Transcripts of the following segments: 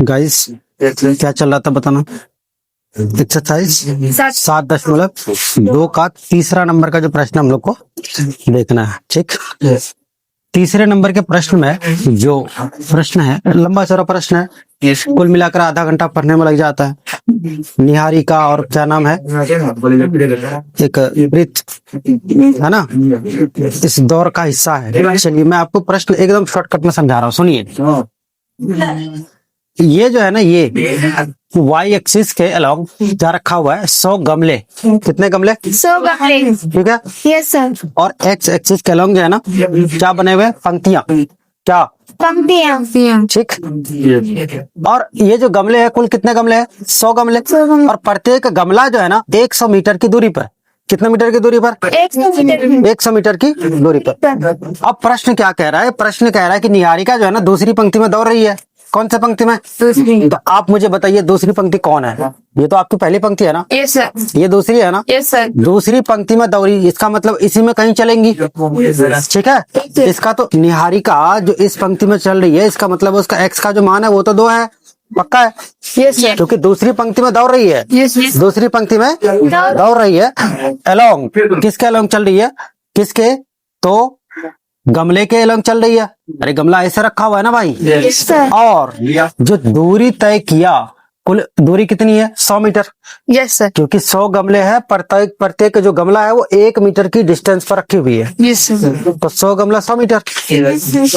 Guys क्या चल रहा था बताना। एक्सरसाइज 7.2 का तीसरा नंबर का जो प्रश्न हम लोग को देखना है, ठीक। तीसरे नंबर के प्रश्न में जो प्रश्न है, लंबा चौड़ा प्रश्न है, कुल मिलाकर आधा घंटा पढ़ने में लग जाता है। निहारिका और क्या नाम है, एक वृत्त है ना, इस दौर का हिस्सा है। चलिए मैं आपको प्रश्न एकदम शॉर्टकट में समझा रहा हूँ, सुनिए। ये जो है ना, ये वाई एक्सिस के अलोंग क्या रखा हुआ है, 100 गमले। कितने गमले? 100 गमले। ठीक है, यस सर। और एक्स एक्सिस के अलोंग जो है ना, क्या बने हुए? पंक्तियां। क्या? पंक्तियां। ठीक। और ये जो गमले हैं, कुल कितने गमले हैं? 100 गमले। और प्रत्येक गमला जो है ना 100 मीटर की दूरी पर। कितने मीटर की दूरी पर? 100 मीटर की दूरी पर। अब प्रश्न क्या कह रहा है? प्रश्न कह रहा है कि निहारिका जो है ना दूसरी पंक्ति में दौड़ रही है। कौन सी पंक्ति में? दूसरी। तो आप मुझे बताइए दूसरी पंक्ति कौन है? ये तो आपकी पहली पंक्ति है ना। Yes sir. ये दूसरी है ना। Yes sir. दूसरी पंक्ति में दौड़ी, इसका मतलब इसी में कहीं चलेंगी, ठीक है। इसका तो निहारिका जो इस पंक्ति में चल रही है, इसका मतलब उसका एक्स का जो मान है वो तो 2 है, पक्का है। Yes sir. क्योंकि दूसरी पंक्ति में दौड़ रही है। Yes yes. दूसरी पंक्ति में दौड़ रही है अलोंग। किसके अलोंग चल रही है? किसके? तो गमले के अलोंग चल रही है। अरे गमला ऐसे रखा हुआ है ना भाई। Yes sir. और जो दूरी तय किया, कुल दूरी कितनी है? 100 मीटर। Yes sir. क्योंकि 100 गमले हैं, प्रत्येक जो गमला है वो 1 मीटर की डिस्टेंस पर रखी हुई है। Yes sir. तो 100 गमला 100 मीटर।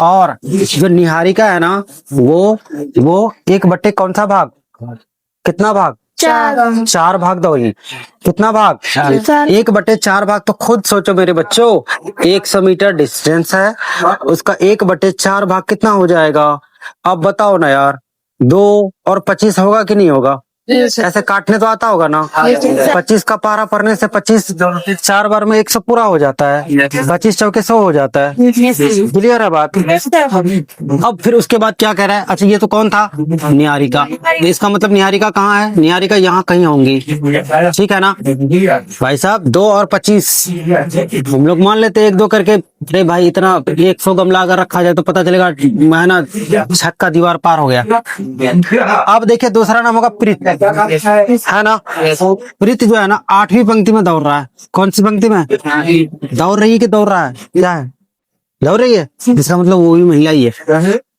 और जो निहारिका है ना, वो 1/, कौन सा भाग? कितना भाग? 4 भाग दौड़ी। कितना भाग? 1/4 भाग। तो खुद सोचो मेरे बच्चों, 100 मीटर डिस्टेंस है, उसका 1/4 भाग कितना हो जाएगा? अब बताओ ना यार, 2 और 25 होगा कि नहीं होगा? ऐसे काटने तो आता होगा ना। 25 का पारा पड़ने से 25 4 बार में 100 पूरा हो जाता है। 25 चौके 100 हो जाता है। क्लियर है बात? अब फिर उसके बाद क्या कह रहा है? अच्छा ये तो कौन था? निहारिका। इसका मतलब निहारिका कहाँ है? निहारिका यहाँ कहीं होंगी, ठीक है ना भाई साहब। 2 और 25 हम लोग मान लेते 1-2 करके। अरे भाई इतना 100 गमला अगर रखा जाए तो पता चलेगा महीना छक्का दीवार पार हो गया। अब देखिए दूसरा नाम होगा प्रीत, है ना। प्रीत जो है ना 8वीं पंक्ति में दौड़ रहा है। कौन सी पंक्ति में दौड़ रही है कि दौड़ रहा है? क्या है? दौड़ रही है। इसका मतलब वो भी महिला ही है।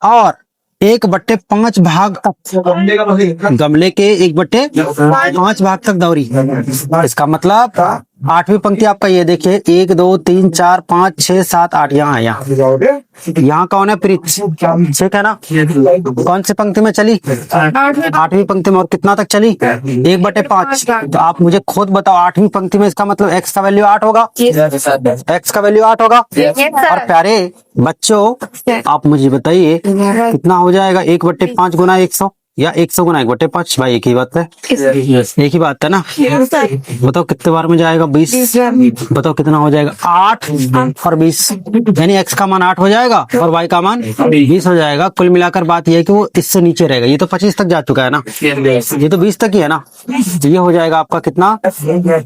और 1/5 भाग तक गमले के 1/5 भाग तक दौड़ी। इसका मतलब 8वीं पंक्ति आपका ये देखिए, 1 2 3 4 5 6 7 8 यहाँ कौन है? प्रीत, ठीक है ना। कौन सी पंक्ति में चली? 8वीं पंक्ति में। और कितना तक चली? 1/5। तो आप मुझे खुद बताओ, 8वीं पंक्ति में इसका मतलब एक्स का वैल्यू 8 होगा। एक्स का वैल्यू 8 होगा। और प्यारे बच्चों आप मुझे बताइए कितना हो जाएगा? 1/5 गुना 100 या 100 गुना 1/5? भाई एक ही बात है, एक ही बात है ना। बताओ कितने बार में जाएगा? 20। बताओ कितना हो जाएगा? 8 और 20, यानी एक्स का मान 8 हो जाएगा और वाई का मान 20 हो जाएगा। कुल मिलाकर बात यह है कि वो इससे नीचे रहेगा। ये तो 25 तक जा चुका है ना, ये तो 20 तक ही है ना। ये हो जाएगा आपका कितना?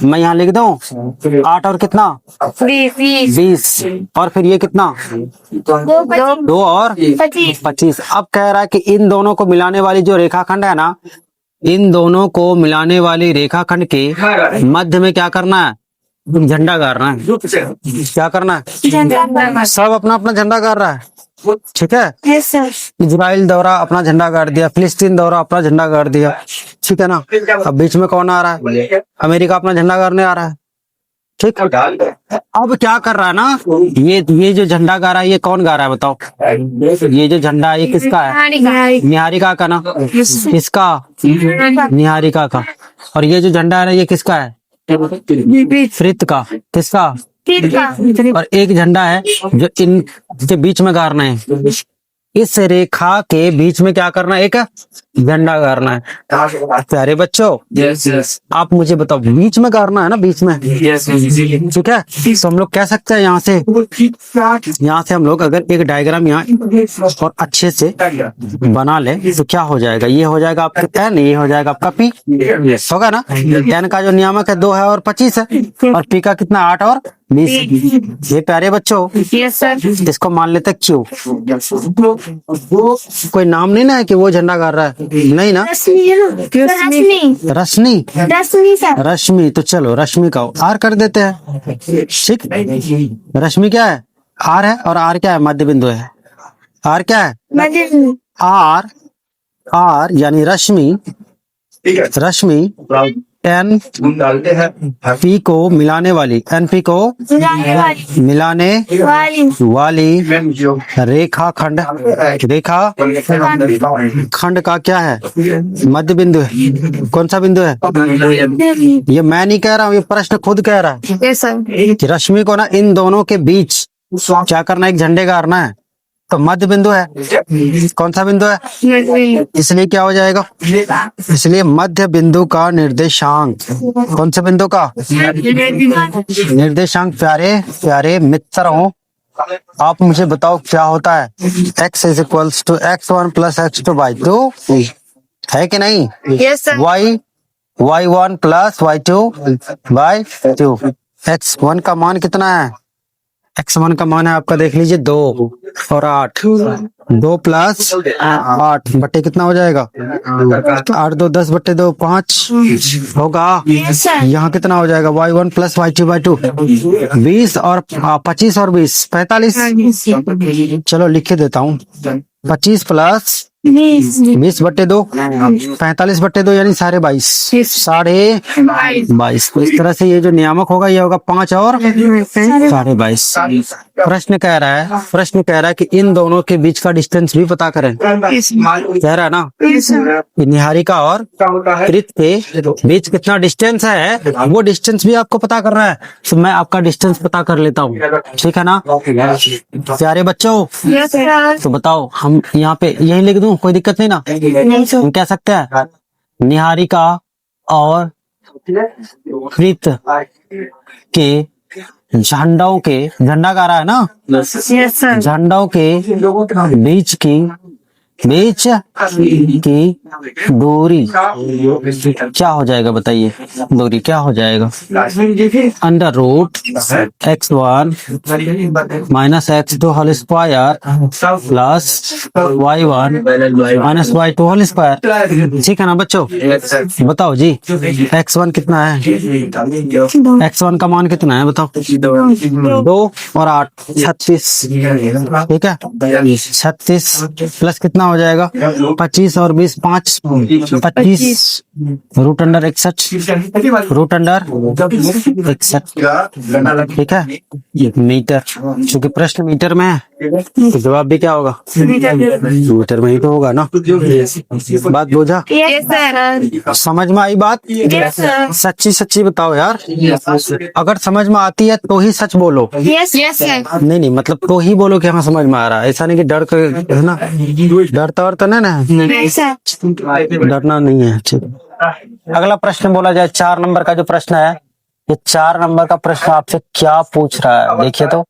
मैं यहाँ लिख दूं 8 और कितना? 20। और फिर ये कितना? 2 और 25। अब कह रहा है कि इन दोनों को मिलाने वाली जो रेखाखंड है ना, इन दोनों को मिलाने वाली रेखाखंड के मध्य में क्या करना है? झंडा गाड़ना है। क्या करना है? सब अपना अपना झंडा गाड़ रहा है, ठीक है। इजराइल दौरा अपना झंडा गाड़ दिया, फिलिस्तीन दौरा अपना झंडा गाड़ दिया, ठीक है ना। अब बीच में कौन आ रहा है? अमेरिका अपना झंडा गाड़ने आ रहा है, ठीक। अब क्या कर रहा है ना, ये जो झंडा गा रहा है, ये कौन गा रहा है बताओ? ये जो झंडा है ये किसका है? निहारिका का ना। किसका? निहारिका का। और ये जो झंडा है ना ये किसका है? प्रीत का। किसका? और एक झंडा है जो इनके बीच में गाड़ना है। इस रेखा के बीच में क्या करना है? एक झंडा गाड़ना है। प्यारे बच्चों आप मुझे बताओ, बीच में गाड़ना है ना, बीच में, ठीक है। तो हम लोग कह सकते हैं यहाँ से हम लोग अगर एक डायग्राम यहाँ और अच्छे से बना ले तो क्या हो जाएगा? ये हो जाएगा आपका एन, ये हो जाएगा आपका पी, होगा ना। एन का जो नियामक है 2 है और 25 है, और पी का कितना? 8 और 20। ये प्यारे बच्चों, यस सर। इसको मान लेते क्यों? कोई नाम नहीं ना है कि वो झंडा गाड़ रहा है, नहीं ना? रश्मि। रश्मि, रश्मि सर। रश्मि, तो चलो रश्मि का आर कर देते हैं, ठीक। रश्मि क्या है? आर है, और आर क्या है? मध्य बिंदु है। आर क्या है? मध्य। आर, आर यानी रश्मि, रश्मि एन पी को मिलाने वाली, एनपी को मिलाने वाली। मिलाने वाली। वाली रेखा खंड, रेखा खंड का क्या है? मध्य बिंदु है। कौन सा बिंदु है? ये मैं नहीं कह रहा हूँ, ये प्रश्न खुद कह रहा है यस सर। कि रश्मि को ना इन दोनों के बीच क्या करना है? एक झंडे गाड़ना है, तो मध्य बिंदु है। कौन सा बिंदु है? इसलिए क्या हो जाएगा? इसलिए मध्य बिंदु का निर्देशांक, कौन से बिंदु का निर्देशांक? प्यारे प्यारे मित्रों, आप मुझे बताओ क्या होता है? x is equals to x1 plus x2/2 है कि नहीं? Yes sir. y1 plus y2/2। x1 का मान कितना है? x1 का मान है आपका, देख लीजिए, 2 और 8। 2 प्लस 8 बटे कितना हो जाएगा? 8 2 10 बटे 2 5 होगा। Yes sir. यहाँ कितना हो जाएगा? y1 प्लस y2/2 20 और 25 और 20 45। चलो लिख के देता हूँ, 25 प्लस 20 बटे 2 45 बटे 2 यानी 22.5, 22.5। तो इस तरह से ये जो नियामक होगा ये होगा 5 और 22.5। प्रश्न कह रहा है कि इन दोनों के बीच का डिस्टेंस भी पता करें। कह रहा है ना कि निहारिका और कृत के बीच कितना डिस्टेंस है, वो डिस्टेंस भी आपको पता करना है। तो मैं आपका डिस्टेंस पता कर लेता हूँ, ठीक है ना प्यारे बच्चों? Yes sir. तो बताओ, हम यहाँ पे यही लिख दूं, कोई दिक्कत नहीं ना? हम कह सकते हैं निहारिका और कृत के झंडों के, झंडा गा रहा है ना, यस सर। झंडों के बीच की दूरी क्या हो जाएगा? बताइए, दूरी क्या हो जाएगा? Under root x1 minus x2 whole square plus y1 minus y2 whole square, ठीक है ना बच्चों? बताओ जी, x1 कितना है? x1 का मान कितना है बताओ? 2 और 8 36, ठीक है। 36 प्लस कितना हो जाएगा? 25 और 20 5 25 रूट अंडर 61, रूट अंडर 61, ठीक है मीटर। क्योंकि प्रश्न मीटर में है तो जवाब भी क्या होगा? मीटर में ही तो होगा ना। बात बोझा? Yes sir. समझ में आई बात? Yes sir. सच्ची सच्ची बताओ यार, अगर समझ में आती है तो ही सच बोलो। Yes yes sir. नहीं मतलब तो ही बोलो कि हाँ समझ में आ रहा है, ऐसा नहीं कि डर के, है ना? डरता और तो नहीं ना, नहीं सर। डरना नहीं है, ठीक। अगला प्रश्न बोला जाए 4 नंबर का जो प्रश्न है, ये 4 नंबर का प्रश्न आपसे क्या पूछ रहा है? देखिए तो,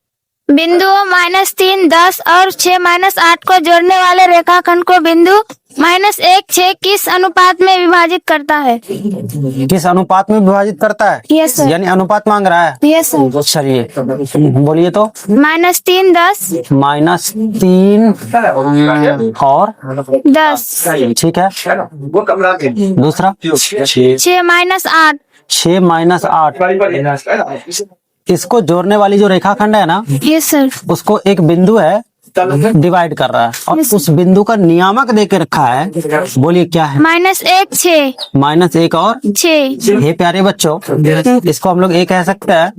बिंदुओं -3 10 और 6 -8 को जोड़ने वाले रेखाखंड को बिंदु -1 6 किस अनुपात में विभाजित करता है? किस अनुपात में विभाजित करता है? Yes sir. यानी अनुपात मांग रहा है। Yes sir. चलिए बोलिए तो। -3 10 -3 और 10, ठीक है। दूसरा 6 -8। 6 -8, इसको जोड़ने वाली जो रेखाखंड है ना, यस सर। उसको एक बिंदु है डिवाइड कर रहा है, और उस बिंदु का नियामक दे के रखा है। बोलिए क्या है? -1 6 -1 और 6। हे प्यारे बच्चों, इसको हम लोग ए कह सकते हैं,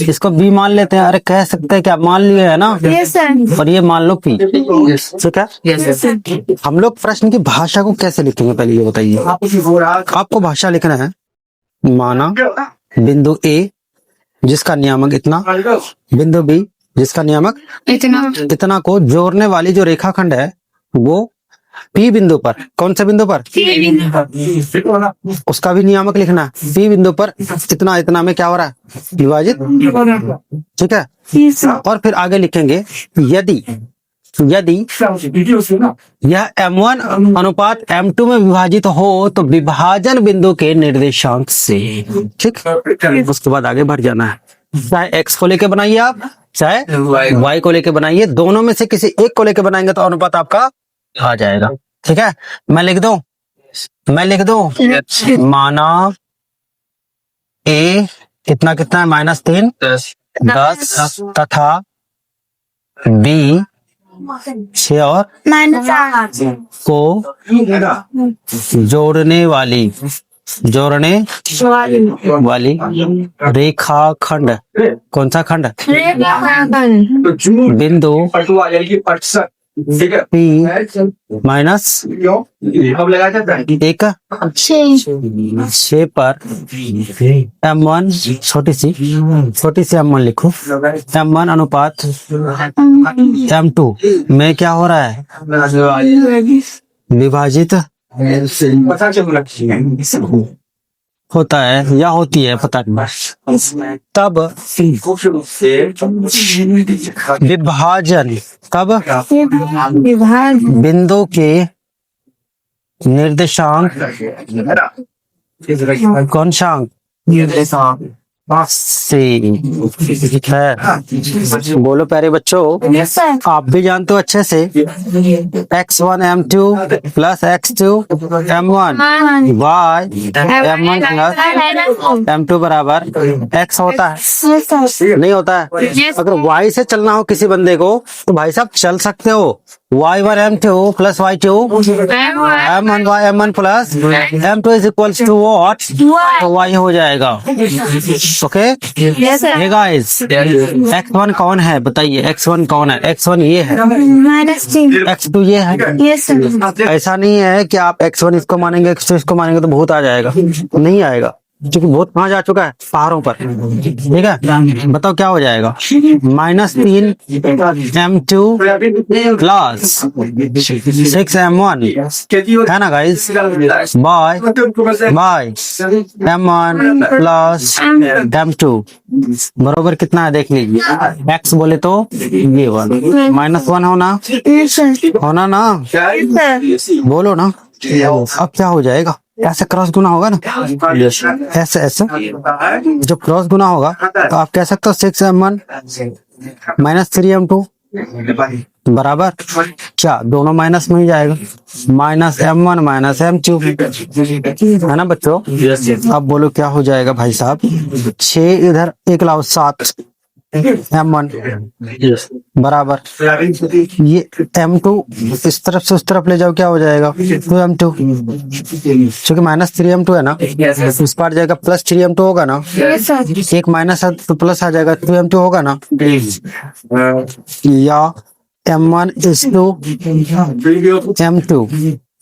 इसको बी मान लेते हैं। अरे कह सकते हैं क्या? मान लिए है ना, यस सर। और ये मान लो पी, ठीक है। हम लोग प्रश्न की भाषा को कैसे लिखेंगे पहले ये बताइए। आपको भाषा लिखना है, माना बिंदु ए जिसका नियामक इतना, बिंदु बी जिसका नियामक इतना को जोड़ने वाली जो रेखाखंड है वो पी बिंदु पर, कौन से बिंदु पर? उसका भी नियामक लिखना है। पी बिंदु पर इतना इतना में क्या हो रहा है? विभाजित, ठीक है। और फिर आगे लिखेंगे यदि यह M1 अनुपात M2 में विभाजित हो तो विभाजन बिंदु के निर्देशांक से, ठीक। उसके बाद आगे बढ़ जाना है। चाहे x को लेके बनाइए आप, चाहे y को लेके बनाइए, दोनों में से किसी एक को लेके बनाएंगे तो अनुपात आपका आ जाएगा। ठीक है, मैं लिख दूं माना a कितना कितना है -3 10 तथा b 6 और -8 को जोड़ने वाली रेखाखंड, कौन सा खंड? बिंदु P माइनस 6 पर M1 छोटी सी M1 लिखो, M1 अनुपात M2 में क्या हो रहा है? विभाजित होता है या होती है पता नहीं। तब विभाजन बिंदु के निर्देशांक कौनशांक से है। बोलो प्यारे बच्चों, आप भी जानते हो अच्छे से x1 m2 plus x2 m1 y m1 plus m2 बराबर x होता है, नहीं होता है? अगर y से चलना हो किसी बंदे को तो भाई साहब चल सकते हो, y1 m2 plus y2 m1 y m1 plus m2 is equals to what? तो y हो जाएगा। ओके ये गाइस, x1 कौन है बताइए? x1 कौन है? x1 ये है, x2 ये है। ऐसा नहीं है कि आप x1 इसको मानेंगे x2 इसको मानेंगे तो बहुत आ जाएगा, नहीं आएगा, क्योंकि बहुत कहाँ जा चुका है? पहाड़ों पर। ठीक है, बताओ क्या हो जाएगा? -3 m2 प्लस 6 m1 है ना guys, bye m1 plus m2 बरोबर कितना है देख लीजिए। x बोले तो ये -1 होना ना, बोलो ना। अब क्या हो जाएगा? ऐसे क्रॉस गुना होगा ना, ऐसे जब क्रॉस गुना होगा तो आप कह सकते हो 6 m1 -3 m2 बराबर क्या? दोनों माइनस में ही जाएगा, -m1 -m2 है ना बच्चों? अब बोलो क्या हो जाएगा भाई साहब? 6 इधर एक लाओ 7 m1 बराबर ये m2 इस तरफ से उस तरफ ले जाओ, क्या हो जाएगा? 2m2, क्योंकि -3 m2 है ना, इस पार जाएगा +3 m2 होगा ना, एक माइनस है तो प्लस आ जाएगा, 2m2 होगा ना, या m1 is to m2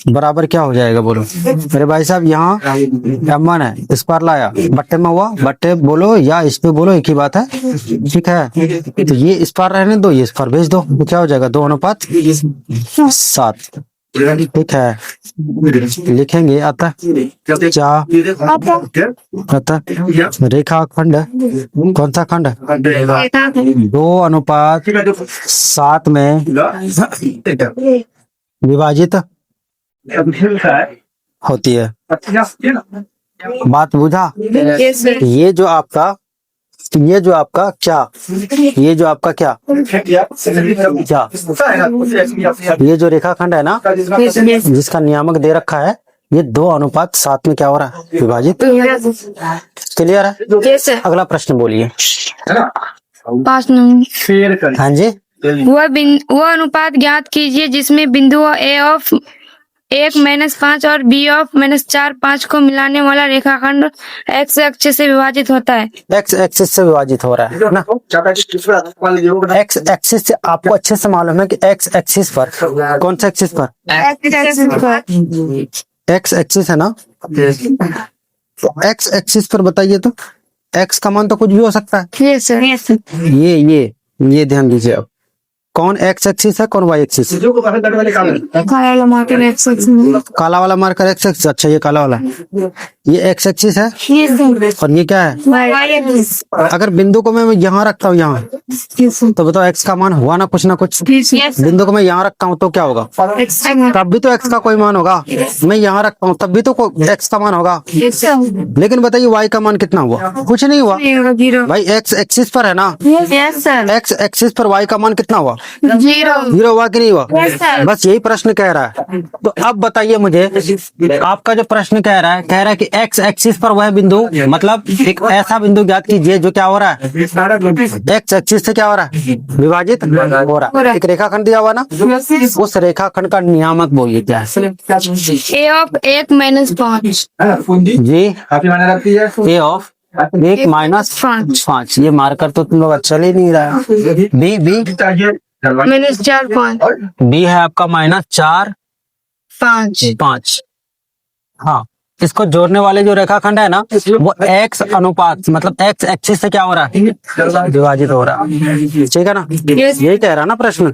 बराबर क्या हो जाएगा? बोलो मेरे भाई साहब, यहाँ m1 है, इस पर लाया बट्टे में हुआ, बट्टे बोलो या इस पे बोलो, एक ही बात है। ठीक है, तो ये इस पर रहने दो, ये इस पर भेज दो, तो क्या हो जाएगा? 2 अनुपात 7। ठीक है, लिखेंगे अतः रेखाखंड, कौन सा खंड? 2 अनुपात 7 में विभाजित होती है। बात बुझा? ये जो आपका क्या, ये जो रेखाखंड है ना, जिसका नियामक दे रखा है, ये 2 अनुपात 7 में क्या हो रहा है? विभाजित। क्लियर है? अगला प्रश्न बोलिए। 5 नंबर। हाँ जी, वह अनुपात ज्ञात कीजिए जिसमें बिंदु A ऑफ 1 -5 और B ऑफ -4 5 को मिलाने वाला रेखाखंड x एक्सिस से विभाजित होता है। x एक्सिस से विभाजित हो रहा है ना, x एक्सिस से आपको अच्छे से मालूम है कि x एक्सिस पर, कौन सा एक्सिस पर? x एक्सिस है ना, तो x एक्सिस पर बताइए तो x का मान तो कुछ भी हो सकता है। Yes sir. ये ध्यान दीजिए। अब कौन एक्स एक्सिस है कौन वाई एक्सिस? काला वाला मार्कर एक्स एक्सिस काला वाला मार्कर एक्स एक्सिस, अच्छा ये काला वाला, ये एक्स एक्सिस है ये सर और ये क्या है? वाई एक्सिस अगर बिंदु को मैं यहाँ रखता हूँ यहाँ, तो बताओ एक्स का मान हुआ ना कुछ ना कुछ। यस बिंदु को मैं यहाँ रखता हूँ तो क्या होगा? एक्स तब भी तो एक्स का कोई मान होगा। मैं यहाँ रखता हूँ तब भी तो एक्स का मान होगा। लेकिन बताइए वाई का मान कितना हुआ? कुछ नहीं हुआ जीरो भाई, एक्स एक्सिस पर है ना, यस सर एक्स एक्सिस पर वाई का मान कितना हुआ? जीरो जीरो हुआ कि नहीं हुआ? यस सर बस यही प्रश्न कह रहा है। तो अब बताइए मुझे, आपका जो प्रश्न कह रहा है कि एक्स एक्सिस पर वह बिंदु, मतलब एक ऐसा बिंदु ज्ञात कीजिए जो क्या हो रहा है? एक्स एक्सिस से क्या हो रहा है? विभाजित हो रहा है। एक रेखाखंड दिया हुआ ना, उस रेखाखंड का नियामक बोलिए क्या है? ए ऑफ 1 - 5 जी, ए ऑफ 1 - 5। ये मार्कर तो तुम लोग चल ही नहीं रहा है। बी बी -4 5 बी है आपका -4 5 5। हाँ, इसको जोड़ने वाले जो रेखाखंड है ना, वो एक्स अनुपात मतलब एक्स एक्सिस से क्या हो रहा है? विभाजित हो रहा है। ठीक है ना, यही कह रहा ना प्रश्न,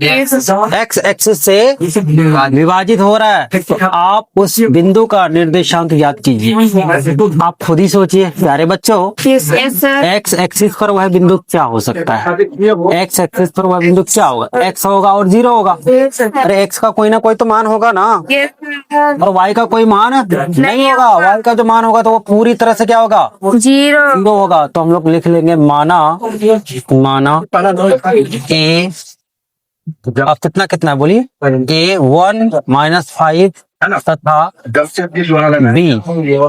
एक्स एक्सिस से विभाजित हो रहा है। तो आप उस बिंदु का निर्देशांक ज्ञात कीजिए। आप खुद ही सोचिए प्यारे बच्चों, यस सर एक्स एक्सिस पर वह बिंदु क्या हो सकता है? एक्स एक्सिस पर वह बिंदु क्या होगा? एक्स होगा और जीरो होगा। अरे एक्स का कोई ना कोई तो मान होगा ना, और वाई का कोई मान नहीं होगा। वाई का जो मान होगा तो वो पूरी तरह से क्या होगा? जीरो जीरो होगा। तो हम लोग लिख लेंगे माना ए, अब कितना कितना है बोलिए? ए 1 - 5 तथा बी,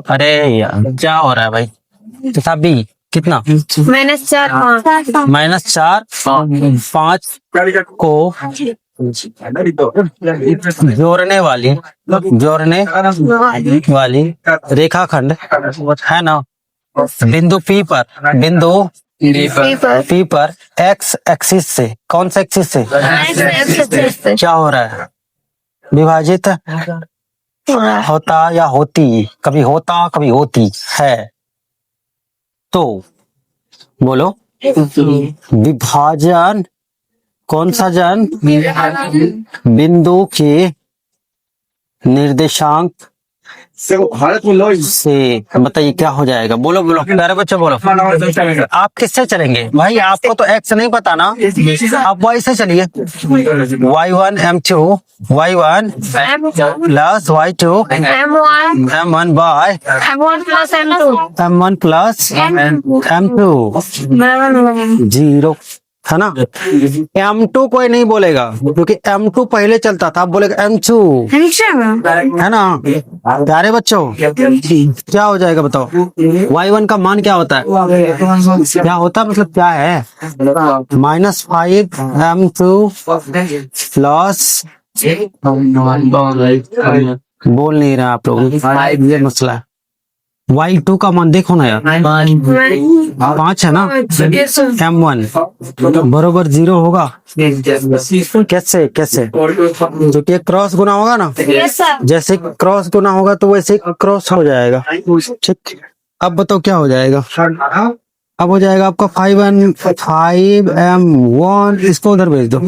अरे यार क्या हो रहा है भाई, तथा बी कितना? -4 -4 5 को जोड़ने वाली रेखाखंड है ना, बिंदु पी पर एक्स एक्सिस से, कौन सा एक्सिस से क्या हो रहा है? विभाजित होता या होती, कभी होता कभी होती है। तो बोलो विभाजन, कौन सा जन? बिंदु के निर्देशांक से बताइए क्या हो जाएगा? बोलो बोलो प्यारे बच्चे बोलो। आप किससे चलेंगे भाई? आपको तो एक्स नहीं पता ना, आप वाई से चलिए। y1 m2 y1 plus y2 m1 bye m1 plus m2 zero, है ना। M2 कोई नहीं बोलेगा क्योंकि M2 पहले चलता था, आप बोलेगा M2, है ना प्यारे बच्चों। क्या हो जाएगा बताओ? y1 का मान क्या होता है? क्या होता है मतलब क्या है? -5 m2 प्लस, बोल नहीं रहा आप लोग, ये मसला है। y2 का मान देखो ना यार, 5 है ना, m1 बरोबर 0 होगा। कैसे जो कि क्रॉस गुना होगा ना, जैसे क्रॉस गुना होगा तो वैसे क्रॉस हो जाएगा। ठीक, अब बताओ क्या हो जाएगा? अब हो जाएगा आपका 5m1, इसको उधर भेज दो,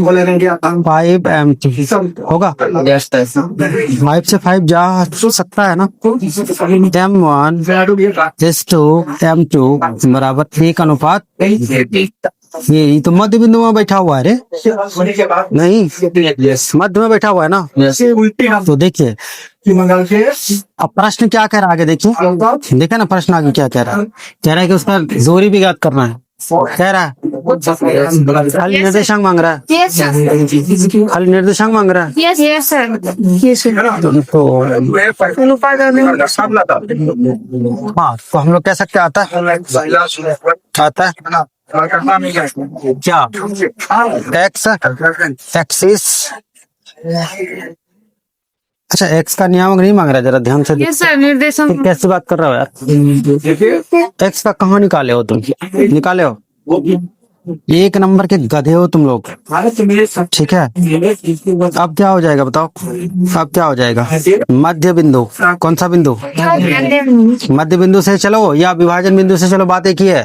5m2 होगा। 5 से 5 जा सकता है ना, m1 m2 बराबर 1 अनुपात, यही तो मध्य बिंदु में बैठा हुआ है रे, नहीं मध्य में बैठा हुआ है ना। तो देखिए अब प्रश्न क्या कह रहा है आगे, देखिए देखे ना प्रश्न आगे क्या कह रहा है? कह रहा है कि उसका जोरी भी ज्ञात करना है। कह रहा है खाली निर्देशांक मांग रहा है, खाली निर्देशांक मांग रहा है। तो हाँ, तो हम लोग कह सकते आता है क्या? एक्स एक्सिस, अच्छा एक्स का नियामक नहीं मांग रहा, जरा ध्यान से निर्देशांक कैसे बात कर रहा हो यार? एक्स का कहाँ निकाले हो तुम? निकाले हो एक नंबर के गधे हो तुम लोग। ठीक है, अब क्या हो जाएगा बताओ, अब क्या हो जाएगा? मध्य बिंदु, कौन सा बिंदु? मध्य बिंदु से चलो या विभाजन बिंदु से चलो, बात एक ही है।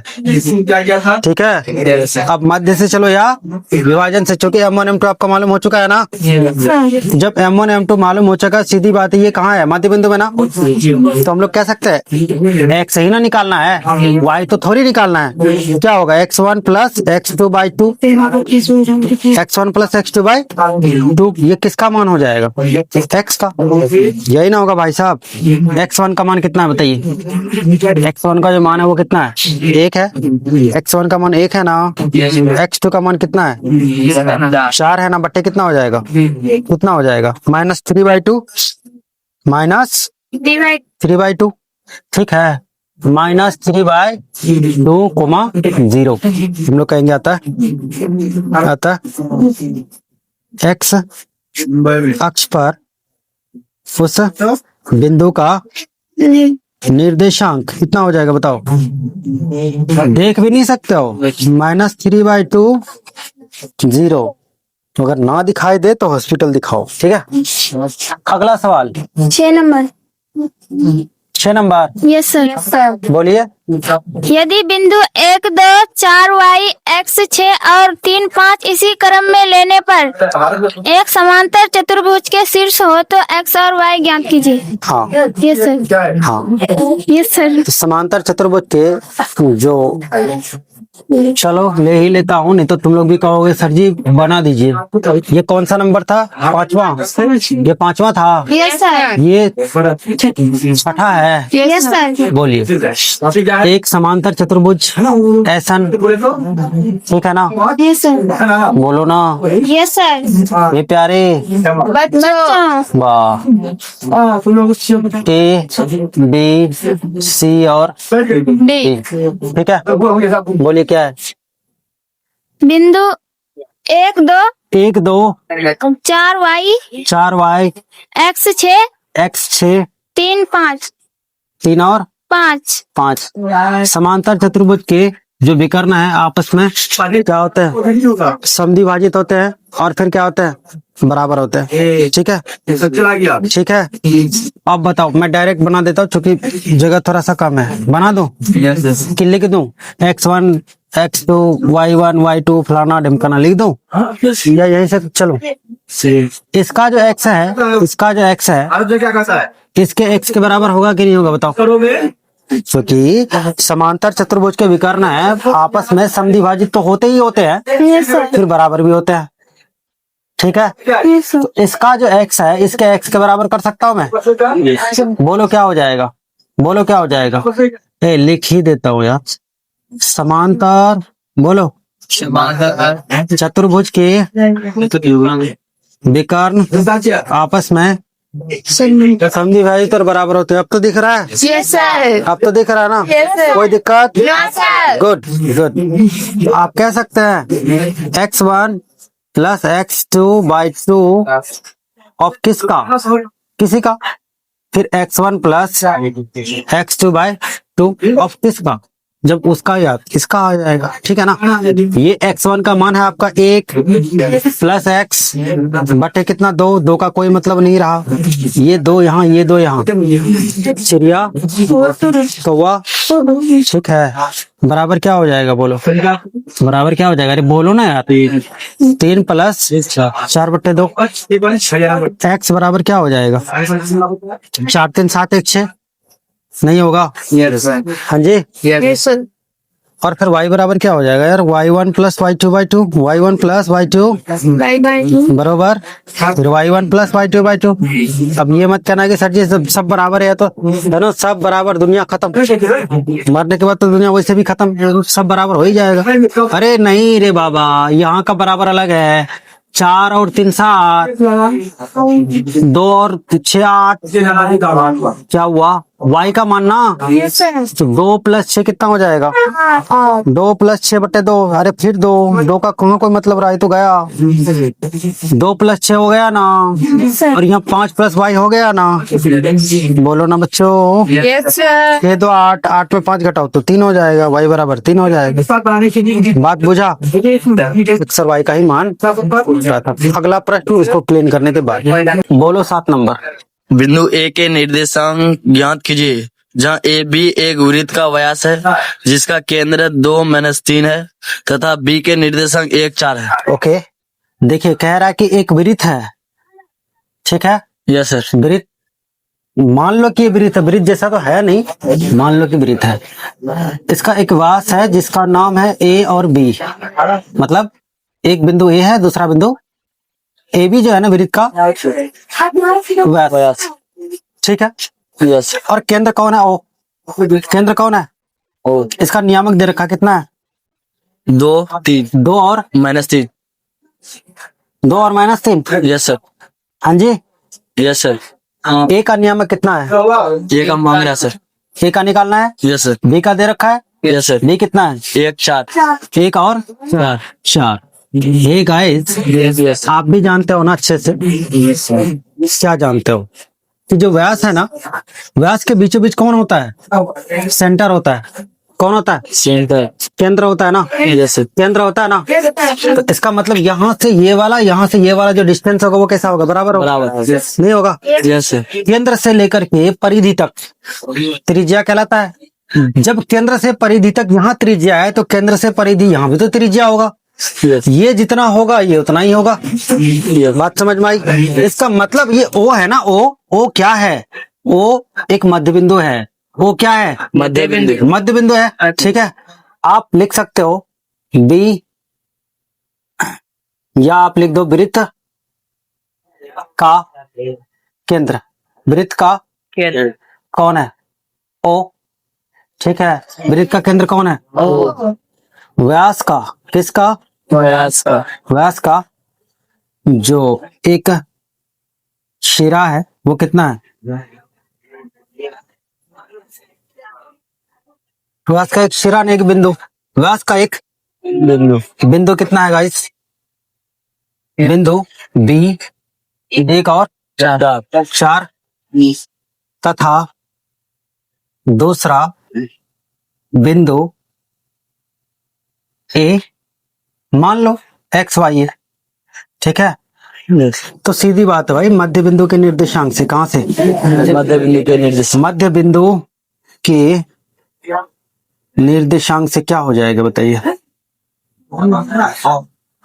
ठीक है, अब मध्य से चलो या विभाजन से, चूंकि M1 M2 आपका मालूम हो चुका है ना। जब M1 M2 मालूम हो चुका, सीधी बात है, ये कहाँ है? मध्य बिंदु में ना। तो हम लोग कह सकते हैं x ही ना निकालना है, y तो थोड़ी निकालना है। क्या होगा? x1 plus x2 by 2, x1 plus x2 by 2। ये किसका मान हो जाएगा? x का। यही ना होगा भाई साहब? x1 का मान कितना है बताइए? x1 का जो मान है वो कितना है? 1 है। x1 का मान 1 है ना। x2 का मान कितना है? 4 है ना। बट्टे कितना हो जाएगा? कितना हो जाएगा? -3/2, -3/2। ठीक है, -3/2, 0। हम लोग कहेंगे आता x अक्ष पर उस बिंदु का निर्देशांक कितना हो जाएगा बताओ? देख भी नहीं सकते हो। -3/2, 0। अगर ना दिखाई दे तो हॉस्पिटल दिखाओ। ठीक है, अगला सवाल 6 नंबर। 6 नंबर। Yes sir. बोलिए। यदि बिंदु 1, 2, 4 y x 6 और 3, 5 इसी क्रम में लेने पर एक समांतर चतुर्भुज के शीर्ष हो तो x और y ज्ञात कीजिए। हाँ यस सर। हाँ, यस सर। तो समांतर चतुर्भुज के जो, चलो ले ही लेता हूँ, नहीं तो तुम लोग भी कहोगे सर जी बना दीजिए। ये कौन सा नंबर था? 5वां। ये 5वां था। Yes sir. ये 6ठा है। Yes sir. बोलिए। एक समांतर चतुर्भुज ऐसन, ठीक है ना? Yes sir. बोलो ना। Yes sir. ये प्यारे बच्चों। वाह। A B C और D। ठीक है, बोलिए क्या है? बिंदु 1, 2, 1, 2, 4 y 4 y x 6 x 6 3, 5 3 और 5। समांतर चतुर्भुज के जो विकर्ण है आपस में क्या होते हैं? समद्विभाजित होते हैं और फिर क्या होते हैं? बराबर होते हैं। ठीक है, ठीक है। अब बताओ, मैं डायरेक्ट बना देता हूँ क्योंकि जगह थोड़ा सा कम है। बना दूं कि लिख दूं? x1 x2 y1 y2 फलाना ढिमकाना लिख दूं या यही से चलो? इसका जो x है, इसका जो x है, इसके x के बराबर होगा कि नहीं होगा बताओ? क्योंकि समांतर चतुर्भुज के विकर्ण है आपस में समद्विभाजित तो होते ही होते हैं, फिर बराबर भी होते हैं। ठीक है, तो इसका जो x है इसके x के बराबर कर सकता हूँ मैं? बोलो क्या हो जाएगा? बोलो क्या हो जाएगा? लिख ही देता हूँ यार। समांतर, बोलो, चतुर्भुज के विकर्ण आपस में समद्विभाजित और बराबर होते हैं। अब तो दिख रहा है? Yes sir. अब तो दिख रहा है ना? कोई दिक्कत? Good good. आप कह सकते हैं x1 प्लस x2/2 ऑफ किसका? किसी का। फिर x1 प्लस x2/2 ऑफ किसका? जब उसका याद इसका आ जाएगा। ठीक है ना? ये x1 का मान है आपका 1 प्लस x बटे कितना? 2 का कोई मतलब नहीं रहा। ये 2 यहाँ, ये 2 यहाँ, चिड़िया कौवा। ठीक है, बराबर क्या हो जाएगा? बोलो बराबर क्या हो जाएगा? अरे बोलो ना यार। 3 प्लस 4/2 x बराबर क्या हो जाएगा? 4 3 7 1 6 नहीं होगा? हाँ जी। Yes sir. और फिर y बराबर क्या हो जाएगा यार? y1 plus y2/2, y1 plus y2 बराबर फिर y1 प्लस y2/2। अब ये मत कहना कि सर जी सब बराबर है, तो दोनों सब बराबर, दुनिया खत्म। मरने के बाद तो दुनिया वैसे भी खत्म, सब बराबर हो ही जाएगा। अरे नहीं रे बाबा, यहाँ का बराबर अलग है। 4 और 3 7, 2 और 6 8, क्या हुआ? y का मान ना, तो 2 + 6 कितना हो जाएगा? 2 + 6/2। अरे फिर दो का कोई मतलब रहा है तो गया। 2 + 6 हो गया ना, और यहाँ 5 + y हो गया ना। बोलो ना बच्चों। Yes sir. ये तो 8, 8 में 5 घटाओ तो 3 हो जाएगा, y बराबर 3 हो जाएगा। बात बुझा? अक्सर y का ही मान पूछा था। अगला प्रश्न इसको क्लीन करने के बाद बोलो 7 नंबर। बिंदु ए के निर्देशांक ज्ञात कीजिए जहाँ ए बी एक वृत्त का व्यास है जिसका केंद्र 2-3 है तथा बी के निर्देशांक 1-4 है। ओके, देखिए कह रहा है कि एक वृत्त है, ठीक है। Yes sir. वृत्त, मान लो कि ये वृत्त है, वृत्त जैसा तो है नहीं, मान लो कि वृत्त है। इसका एक व्यास है जिसका नाम है ए और बी, मतलब एक बिंदु ए है, दूसरा बिंदु ए बी जो है ना वृत्त का व्यास, ठीक है। यस और केंद्र कौन है? ओ। केंद्र कौन है? ओ। इसका नियामक दे रखा कितना है? 2-3 2 और -3। 2 और -3। Yes sir. हाँ जी। Yes sir. ए का नियामक कितना है? ये का मांग रहा है सर। ए का निकालना है, यस सर। बी का दे रखा है, यस सर। बी कितना है? 1-4। 1 और 4। ये गाइस यस आप भी जानते हो ना अच्छे से। क्या जानते हो कि जो व्यास है ना, व्यास के बीचों बीच कौन होता है? सेंटर होता है। कौन होता है? सेंटर। केंद्र होता है ना। Yes sir. केंद्र होता है ना, तो इसका मतलब यहाँ से ये वाला, यहाँ से ये वाला जो डिस्टेंस होगा वो कैसा होगा? बराबर होगा? बराबर। नहीं होगा। Yes sir. केंद्र से लेकर के परिधि तक त्रिज्या कहलाता है। जब केंद्र से परिधि तक यहाँ त्रिज्या है तो केंद्र से परिधि यहाँ भी तो त्रिज्या होगा। यस। ये जितना होगा ये उतना ही होगा। बात समझ में आई? इसका मतलब ये ओ है ना, ओ क्या है? ओ एक मध्य बिंदु है। वो क्या है? मध्य बिंदु। मध्य बिंदु है, ठीक है। आप लिख सकते हो बी, या आप लिख दो वृत्त का केंद्र। वृत्त का केंद्र कौन है? ओ, ठीक है। वृत्त का केंद्र कौन है? ओ। व्यास का, किसका? व्यास का। व्यास का जो एक शिरा है वो कितना है? व्यास का एक शिरा ने एक बिंदु, व्यास का एक बिंदु कितना है गाइस? बिंदु बी 1 और 4 तथा दूसरा बिंदु ए, मान लो एक्स वाई है, ठीक है। तो सीधी बात है भाई, मध्य बिंदु के निर्देशांक से कहां से? मध्य बिंदु के निर्देश। मध्य बिंदु के निर्देशांक से क्या हो जाएगा बताइए?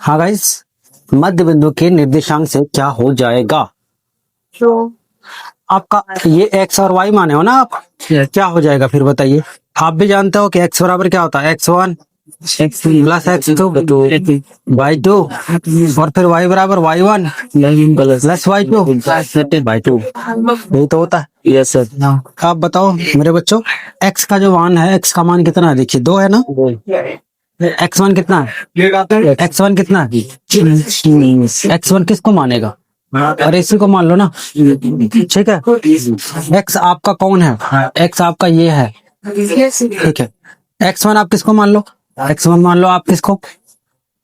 हाँ गाइस, मध्य बिंदु के निर्देशांक से क्या हो जाएगा? आपका ये एक्स और वाई माने हो ना आप, क्या हो जाएगा फिर बताइए? आप भी जानते हो कि एक्स बराबर क्या होता है? x1 प्लस x2 बाई 2, और फिर y बराबर y1 प्लस y2 बाई 2। यही तो होता है। Yes sir. आप बताओ मेरे बच्चों, x का जो मान है, x का मान कितना है? देखिए 2 है ना। x1 कितना है? x1 कितना है? x1 किसको मानेगा? और इसी को मान लो ना, ठीक है। x आपका कौन है? x आपका ये है, ठीक है। x1 आप किसको मान लो? x1 मान लो आप किसको?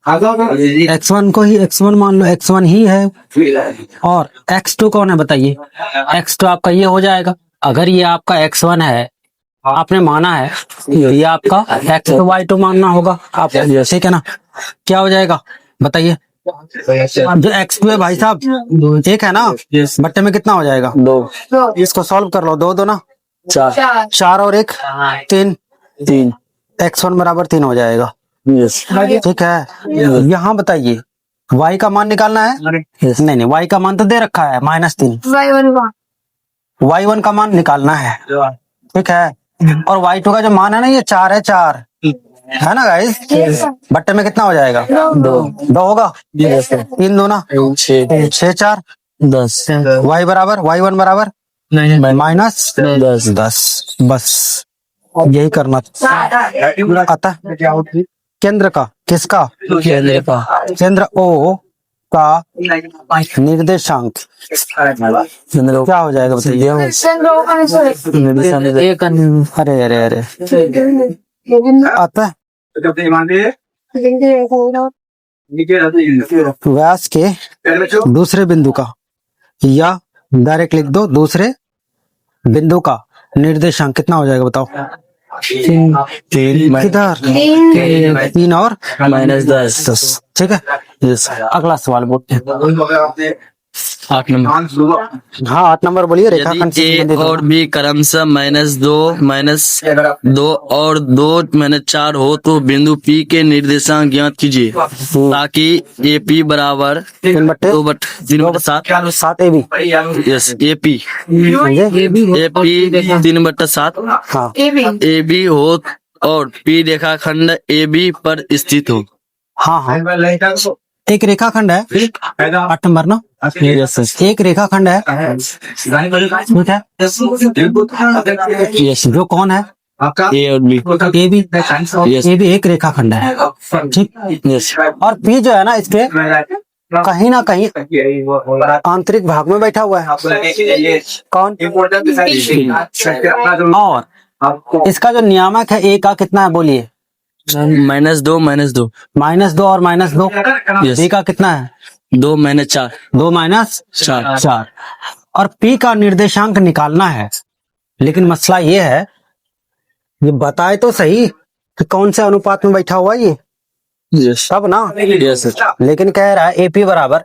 x1 को ही x1 मान लो, x1 ही है। और x2 कौन है बताइए? x2 आपका ये हो जाएगा। अगर ये आपका x1 है, आपने माना है, ये आपका x2 y2 मानना होगा आप, ठीक है ना। क्या हो जाएगा बताइए? जो x2 है भाई साहब, एक है ना, बट्टे में कितना हो जाएगा? 2। इसको सॉल्व कर लो। 2 ना 4। 4 और 1 3, x1 बराबर 3 हो जाएगा, यस। ठीक है। यहाँ बताइए y का मान निकालना है? नहीं, y का मान तो दे रखा है -3। y1 का मान निकालना है, ठीक है। और y2 का जो मान है ना, ये 4 है, 4 है ना गाइस। बट्टे में कितना हो जाएगा? 2 होगा। 3 2 ना 6 4 10। y बराबर y1 बराबर -10। बस यही करना आता। केंद्र का, किसका? केंद्र का। केंद्र O का निर्देशांक क्या हो जाएगा बताइए। अरे अरे अरे आता है व्यास के दूसरे बिंदु का, या डायरेक्ट लिख दो दूसरे बिंदु का निर्देशांक कितना हो जाएगा बताओ। किधर 3 और -10। ठीक है, अगला सवाल बोलते 8 नंबर। हाँ 8 नंबर बोलिए। रेखाखंड से यदि ए संबंधित और बी क्रमशः -2 और 2-4 हो तो बिंदु पी के निर्देशांक ज्ञात कीजिए ताकि ए पी बराबर 2/3/7। 7 AB। यस ए पी समझे? ए पी 3/7 हाँ ए बी हो और पी रेखाखंड ए बी पर स्थित हो। हाँ हाँ एक रेखाखंड है 8 नंबर ना। एक रेखाखंड है, ठीक है, जो कौन है ए और B. A B. A B एक रेखाखंड है, ठीक। यस और पी जो है ना इसके कहीं ना कहीं आंतरिक भाग में बैठा हुआ है। कौन? और इसका जो नियामक है ए का कितना है बोलिए। -2 -2 और -2 Yes. बी का कितना है 2 -4 2 - 4। और पी का निर्देशांक निकालना है, लेकिन मसला ये है, ये बताए तो सही कि कौन से अनुपात में बैठा हुआ है ये, यस सब ना। यस लेकिन कह रहा है एपी बराबर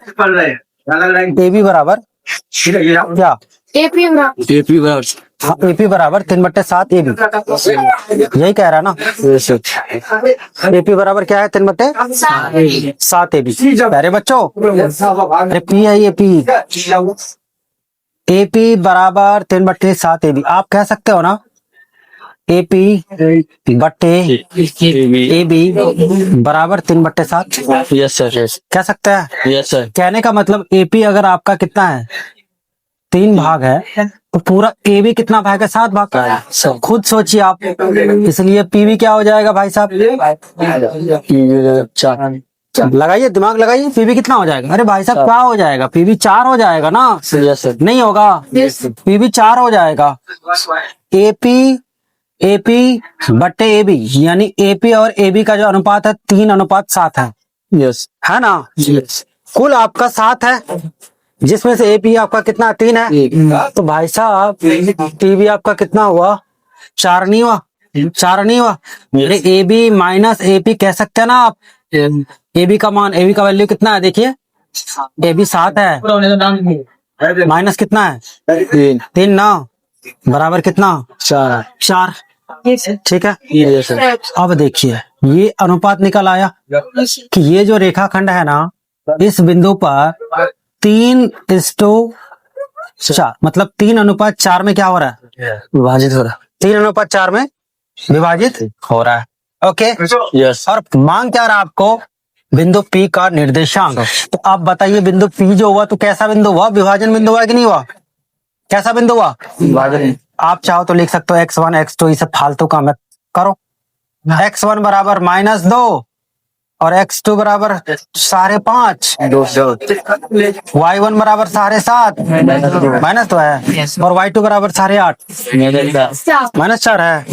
एबी बराबर क्या, ए पी बराबर हाँ एपी बराबर 3/7 एबी, यही कह रहा है ना। यस एपी बराबर क्या है 3/7 एबी। अरे बच्चों, अरे पी है ये पी, एपी बराबर 3/7 एबी। आप कह सकते हो ना एपी बट्टे एबी बराबर 3/7। यस सर यस कह सकते हैं। यस सर कहने का मतलब एपी अगर आपका कितना है 3 भाग है तो पूरा ए भी कितना भाग है 7 भाग का। खुद सोचिए आप, इसलिए पीवी क्या हो जाएगा भाई साहब, लगाइए दिमाग लगाइए, पीवी कितना हो जाएगा। अरे भाई साहब क्या हो जाएगा, पीवी 4 हो जाएगा ना। यस सर नहीं होगा, पीवी 4 हो जाएगा। एपी बट्टे एबी, यानी एपी और एबी का जो अनुपात है 3/7 है, यस है ना। यस कुल आपका 7 है, जिसमें से एपी आपका कितना 3 है। तो भाई साहब टीवी आपका कितना हुआ 4 नहीं हुआ, 4 नहीं हुआ। अरे एबी माइनस एपी कह सकते हैं ना आप। एबी का मान, एबी का वैल्यू कितना है देखिए, एबी 7 है, माइनस कितना है 3 ना, बराबर कितना 4। ठीक है। यस सर अब देखिए ये अनुपात निकल आया कि ये जो रेखाखंड है ना, इस बिंदु पर 3:4, मतलब 3/4 में क्या हो रहा है, विभाजित हो रहा 3/4 में विभाजित हो रहा है। ओके। यस और मांग क्या रहा आपको, बिंदु पी का निर्देशांक। तो आप बताइए बिंदु पी जो हुआ तो कैसा बिंदु हुआ, विभाजन बिंदु हुआ कि नहीं हुआ, कैसा बिंदु हुआ। विभाजन। आप चाहो तो लिख सकते हो x1 x2, इसे फालतू काम मत करो। x1 बराबर -2 और x2 बराबर 5.5, y1 बराबर 7.5 -2 है, और y2 बराबर 8.5 -4 है।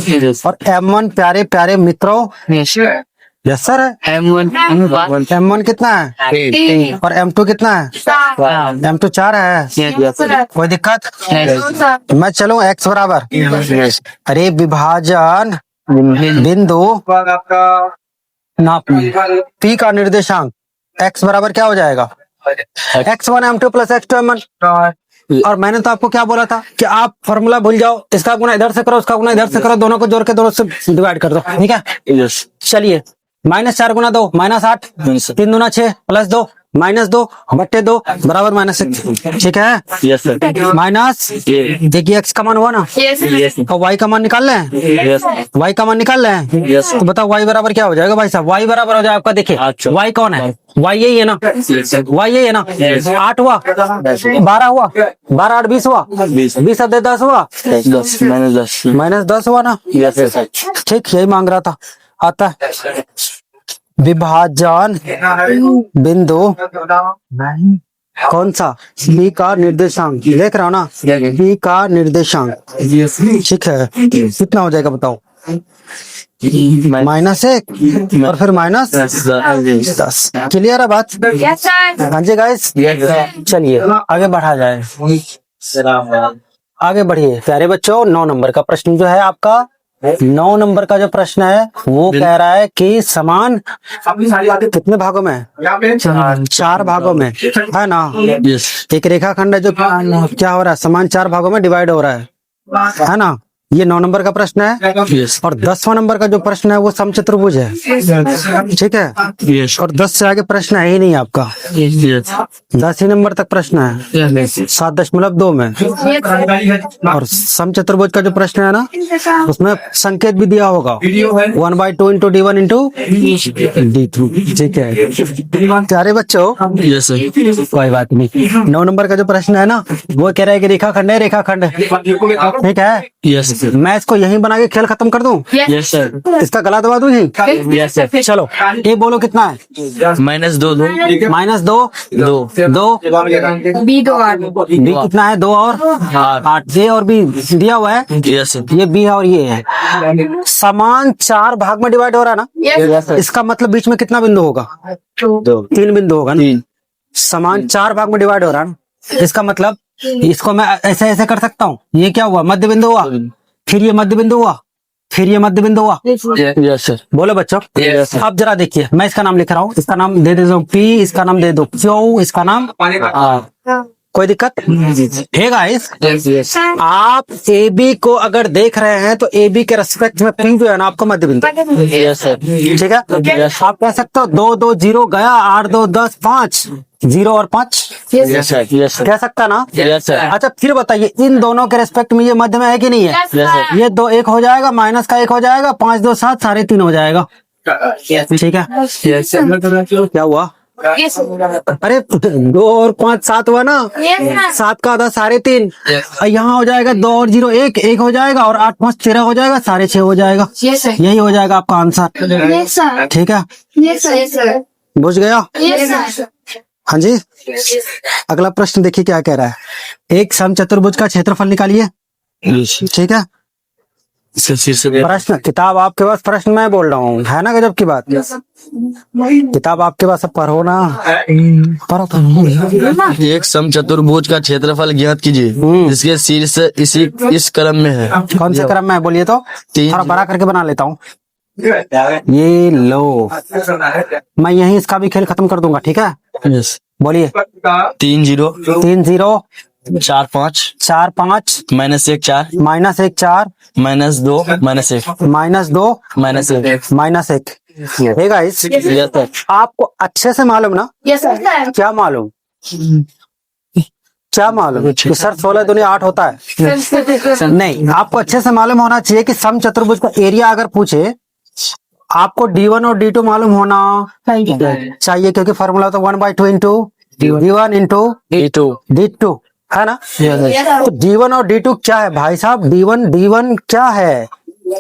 और m1 प्यारे प्यारे मित्रों, यस सर है। m1 कितना है और m2 कितना है, m2 4 है। कोई दिक्कत, मैं चलूं x बराबर, अरे विभाजन बिंदु नाप पी का निर्देशांक x बराबर क्या हो जाएगा, x1 m2 plus x2 m1। और मैंने तो आपको क्या बोला था कि आप फॉर्मूला भूल जाओ, इसका गुना इधर से करो, उसका गुना इधर से करो, दोनों को जोड़ के दोनों से डिवाइड कर दो। ठीक है, यस चलिए -4 गुना 2 -8, 3 दूना 6 प्लस 2 -2 बट्टे 2 बराबर -6। ठीक है, यस सर माइनस देखिए x का मान हुआ ना, यस और y का मान निकाल लें, यस y का मान निकाल लें। यस तो बताओ y बराबर क्या हो जाएगा भाई साहब, y बराबर हो जाएगा आपका, देखिए अच्छा। y कौन है, y यही है ना, y यही है ना। 8 हुआ, 12 हुआ, 12 8 20 हुआ, 20 अब 10 हुआ, 10 -10 -10 हुआ ना। यस सर ठीक, यही मांग रहा था, आता है विभाजन बिंदु कौन सा? बी का निर्देशांक देख रहा हो ना, बी का निर्देशांक, ठीक है। कितना हो जाएगा बताओ? -1 और फिर -10। क्लियर है बात? Yes sir. हाँ जी गाइस, चलिए आगे बढ़ा जाए। आगे बढ़िए प्यारे बच्चों। 9 नंबर का प्रश्न जो है आपका, 9 नंबर का जो प्रश्न है वो कह रहा है कि समान कितने भागों में है? 4 भागों में, है ना। एक रेखाखंड है जो क्या हो रहा है, समान 4 भागों में डिवाइड हो रहा है ना। ये 9 नंबर का प्रश्न है। और 10वां नंबर का जो प्रश्न है वो समचतुर्भुज है, ठीक है। और 10 से आगे प्रश्न है ही नहीं आपका, 10 ही नंबर तक प्रश्न है 7.2 में। और समचतुर्भुज का जो प्रश्न है ना, उसमें संकेत भी दिया होगा 1/2 इंटू D1 इंटू D2, ठीक है प्यारे बच्चों। कोई बात नहीं। 9 नंबर का जो प्रश्न है ना वो कह रहा है कि रेखाखंड है, रेखाखंड, ठीक है। मैं इसको यहीं बना के खेल खत्म कर दूं? Yes sir. इसका गला दबा दूं यहीं? Yes sir. चलो ये बोलो कितना है? -2 -2 बी 2 8। बी कितना है? 2 और 8। ए और बी दिया हुआ है, यस सर। ये बी है और ये है। समान 4 भाग में डिवाइड हो रहा है ना, इसका मतलब बीच में कितना बिंदु होगा? 3 बिंदु होगा ना। समान 4 भाग में डिवाइड हो रहा है ना, इसका मतलब इसको मैं ऐसे ऐसे कर सकता हूँ। ये क्या हुआ? मध्य बिंदु हुआ, फिर ये मध्य बिंदु हुआ, फिर ये मध्य बिंदु हुआ। Yes sir. बोलो बच्चों। अब जरा देखिए, मैं इसका नाम लिख रहा हूँ, इसका नाम दे देता हूँ P, इसका नाम दे दो Q, इसका नाम R। कोई दिक्कत है गाइस? आप AB को अगर देख रहे हैं तो AB के रेस्पेक्ट में P जो है ना आपका मध्य बिंदु, यस सर। ठीक है। आप कह सकते हो 2 2 0 गया, 8 2 10 5 0 और 5, यस सर। Yes sir. कह सकता ना? Yes sir. अच्छा फिर बताइए, इन दोनों के रेस्पेक्ट में ये मध्य में है कि नहीं है? ये 2 1 हो जाएगा, माइनस का 1 हो जाएगा, 5 2 7 3.5 हो जाएगा, ठीक है। Yes sir. क्या हुआ? अरे 2 और 5 7 हुआ ना, 7 का आधा 3.5। यहाँ हो जाएगा 2 और 0 1 1 हो जाएगा, और 8 5 13 हो जाएगा, 6.5 हो जाएगा। यही हो जाएगा आपका आंसर, ठीक है। बुझ गया? हाँ जी। अगला प्रश्न देखिए क्या कह रहा है। एक समचतुर्भुज का क्षेत्रफल निकालिए, ठीक है। प्रश्न किताब आपके पास, प्रश्न मैं बोल रहा हूँ, है ना गजब की बात। किताब आपके पास, अब पढ़ो ना, पढ़ो। एक समचतुर्भुज का क्षेत्रफल ज्ञात कीजिए जिसके शीर्ष इस क्रम में है। कौन से क्रम में है बोलिए तो? थोड़ा बड़ा करके बना लेता हूँ। ये लो, मैं यहीं इसका भी खेल खत्म कर दूंगा, ठीक है। यस। बोलिए। 3 0 3 0 4 5 4 5 -1 4 -1 4 -2 -1 -2 -1 -1। Hey guys, yes sir. आपको अच्छे से मालूम ना? क्या मालूम? क्या मालूम कि सर 16 दूनी 8 होता है? नहीं, आपको अच्छे से मालूम होना चाहिए कि समचतुर्भुज का एरिया अगर पूछे, आपको D1 और D2 मालूम होना चाहिए, क्योंकि फॉर्मूला तो 1/2 इंटू D1 इंटू D2 है ना। तो D1 और D2 क्या है भाई साहब? D1 क्या है?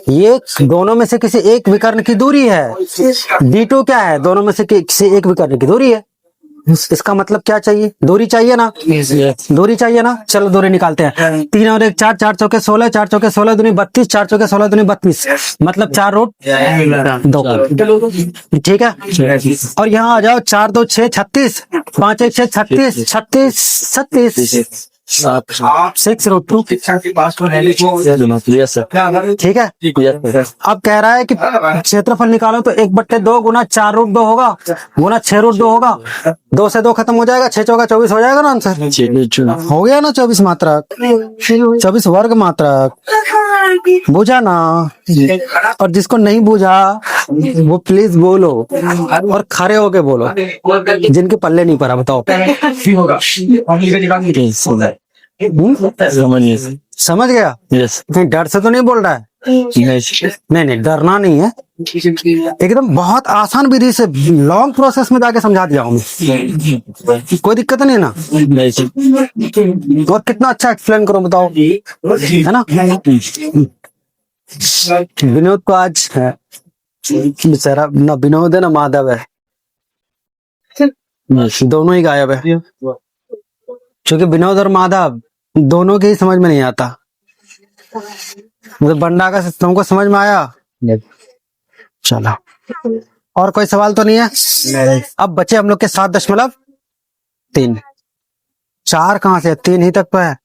ये दोनों में से किसी एक विकर्ण की दूरी है। D2 क्या है? दोनों में से किसी एक विकर्ण की दूरी है। इसका मतलब क्या चाहिए? दूरी चाहिए ना? दूरी चाहिए ना? चलो दूरी निकालते हैं। 3 और 1 4, 4 चौके 16, 4 चौके 16 दूनी 32, 4 चौके 16 दूनी 32, मतलब 4 रूट 2, ठीक है। और यहाँ आ जाओ, 4 2 6 36, 5 1 6 36 36 36 6 रूट 2, ठीक है। अब कह रहा है कि क्षेत्रफल निकालो, तो 1/2 गुना 4 रूट 2 होगा, गुना 6 रूट 2 होगा। 2 से 2 खत्म हो जाएगा, 6 चौका 24 हो जाएगा ना आंसर। हो गया ना 24 मात्रक, 24 वर्ग मात्रक। बुझा ना? और जिसको नहीं बुझा वो प्लीज बोलो, और खड़े होके बोलो, जिनके पल्ले नहीं पड़ा बताओ। समझ गया? यस। नहीं, डर से तो नहीं बोल रहा है? नहीं, डरना नहीं है, एकदम बहुत आसान विधि से लॉन्ग प्रोसेस में जाके समझा दिया हूँ मैं। कोई दिक्कत नहीं ना? और कितना अच्छा एक्सप्लेन करो बताओ, है ना। विनोद को आज बेचारा ना विनोद है ना माधव है, दोनों ही गायब है, क्योंकि विनोद और माधव दोनों के ही समझ में नहीं आता। मतलब बंडा का तुमको समझ में आया? चलो, और कोई सवाल तो नहीं है? अब बचे हम लोग के 7.3। 4 कहाँ से? 3 ही तक तो है।